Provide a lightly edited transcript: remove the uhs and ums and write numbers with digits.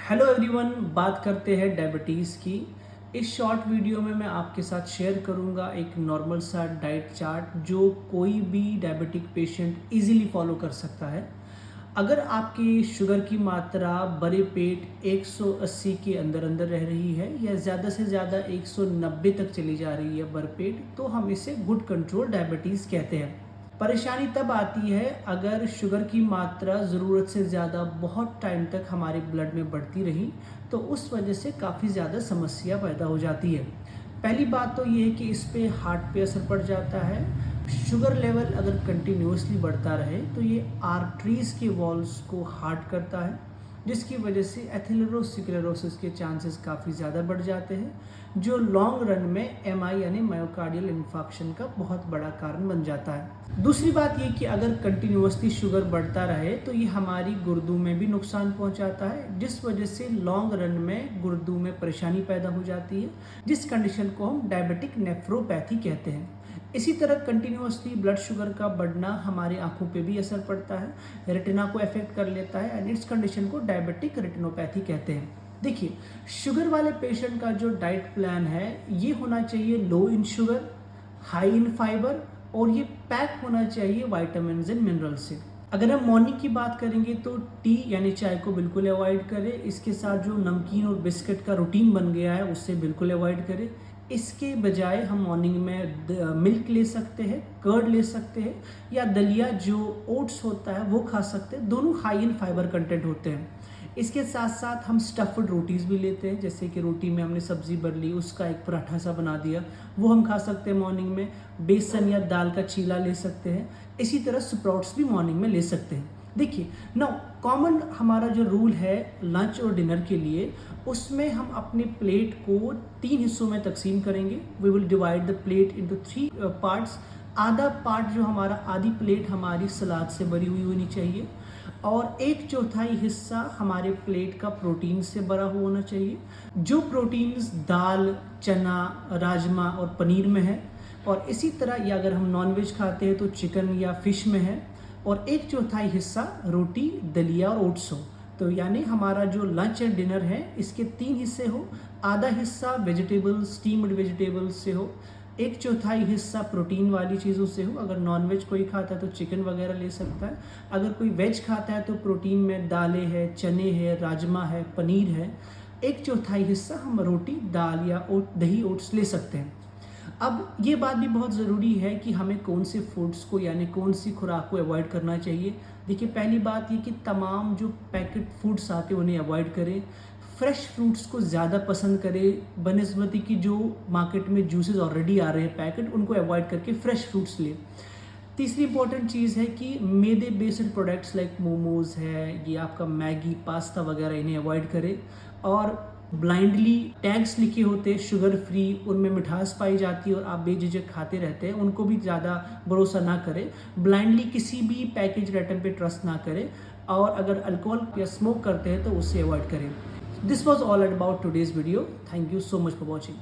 Hello everyone, बात करते हैं डायबिटीज़ की। इस शॉर्ट वीडियो में मैं आपके साथ शेयर करूंगा एक नॉर्मल सा डाइट चार्ट जो कोई भी डायबिटिक पेशेंट इजीली फॉलो कर सकता है। अगर आपकी शुगर की मात्रा बड़े पेट 180 के अंदर अंदर रह रही है या ज़्यादा से ज़्यादा 190 तक चली जा रही है बर पेट, तो हम इसे गुड कंट्रोल डायबिटीज़ कहते हैं। परेशानी तब आती है अगर शुगर की मात्रा ज़रूरत से ज़्यादा बहुत टाइम तक हमारे ब्लड में बढ़ती रही, तो उस वजह से काफ़ी ज़्यादा समस्या पैदा हो जाती है। पहली बात तो ये है कि इस पे हार्ट पे असर पड़ जाता है। शुगर लेवल अगर कंटिन्यूसली बढ़ता रहे तो ये आर्टरीज़ के वॉल्स को हार्ड करता है, जिसकी वजह से एथेरोस्क्लेरोसिस के चांसेस काफ़ी ज़्यादा बढ़ जाते हैं, जो लॉन्ग रन में एमआई यानी मायोकार्डियल इन्फार्क्शन का बहुत बड़ा कारण बन जाता है। दूसरी बात ये कि अगर कंटिन्यूसली शुगर बढ़ता रहे तो ये हमारी गुर्दों में भी नुकसान पहुंचाता है, जिस वजह से लॉन्ग रन में गुर्दों में परेशानी पैदा हो जाती है, जिस कंडीशन को हम डायबिटिक नेफ्रोपैथी कहते हैं। इसी तरह कंटिन्यूसली ब्लड शुगर का बढ़ना हमारी आंखों पे भी असर पड़ता है, रेटिना को अफेक्ट कर लेता है एंड इस कंडीशन को डायबिटिक रेटिनोपैथी कहते हैं। देखिए, शुगर वाले पेशेंट का जो डाइट प्लान है ये होना चाहिए low in sugar, high in fibre और ये पैक होना चाहिए विटामिन एंड मिनरल से। अगर हम मॉर्निंग की बात करेंगे तो टी यानी चाय को बिल्कुल अवॉइड करें। इसके साथ जो नमकीन और बिस्किट का रूटीन बन गया है उससे बिल्कुल अवॉइड करें। इसके बजाय हम मॉर्निंग में मिल्क ले सकते हैं, कर्ड ले सकते हैं या दलिया जो ओट्स होता है वो खा सकते हैं। दोनों हाई इन फाइबर कंटेंट होते हैं। इसके साथ साथ हम स्टफ्ड रोटीज़ भी लेते हैं, जैसे कि रोटी में हमने सब्ज़ी भर ली, उसका एक पराठा सा बना दिया, वो हम खा सकते हैं मॉर्निंग में। बेसन या दाल का चीला ले सकते हैं। इसी तरह स्प्राउट्स भी मॉर्निंग में ले सकते हैं। देखिए नाउ, कॉमन हमारा जो रूल है लंच और डिनर के लिए, उसमें हम अपने प्लेट को 3 हिस्सों में तकसीम करेंगे। We will divide the plate into 3 parts. आधा पार्ट जो हमारा, आधी प्लेट हमारी सलाद से भरी हुई होनी चाहिए और 1/4 हिस्सा हमारे प्लेट का प्रोटीन से भरा हुआ होना चाहिए, जो प्रोटीन्स दाल, चना, राजमा और पनीर में है। और इसी तरह या अगर हम नॉनवेज खाते हैं तो चिकन या फिश में है। और 1/4 हिस्सा रोटी, दलिया और ओट्स हो। तो यानी हमारा जो लंच एंड डिनर है इसके 3 हिस्से हो। आधा हिस्सा वेजिटेबल्स, स्टीम्ड वेजिटेबल्स से हो, 1/4 हिस्सा प्रोटीन वाली चीज़ों से हो। अगर नॉनवेज कोई खाता है तो चिकन वगैरह ले सकता है। अगर कोई वेज खाता है तो प्रोटीन में दालें हैं, चने हैं, राजमा है, पनीर है। 1/4 हिस्सा हम रोटी, दाल या दही, ओट्स ले सकते हैं। अब ये बात भी बहुत ज़रूरी है कि हमें कौन से फूड्स को यानी कौन सी खुराक को अवॉइड करना चाहिए। देखिए, पहली बात ये कि तमाम जो पैकेट फूड्स आते हैं उन्हें अवॉइड करें। फ्रेश फ्रूट्स को ज़्यादा पसंद करें बनस्पति की। जो मार्केट में जूसेस ऑलरेडी आ रहे हैं पैकेट, उनको अवॉइड करके फ्रेश फ्रूट्स लें। तीसरी इंपॉर्टेंट चीज़ है कि मैदे बेस्ड प्रोडक्ट्स लाइक मोमोज़ है, ये आपका मैगी, पास्ता वगैरह, इन्हें अवॉइड करें। और ब्लाइंडली टैग्स लिखे होते हैं शुगर फ्री, उनमें मिठास पाई जाती है और आप बेझिझक खाते रहते हैं, उनको भी ज़्यादा भरोसा ना करें। ब्लाइंडली किसी भी पैकेज आइटम पे ट्रस्ट ना करें। और अगर अल्कोहल या स्मोक करते हैं तो उससे अवॉइड करें। This was all about today's video. Thank you so much for watching.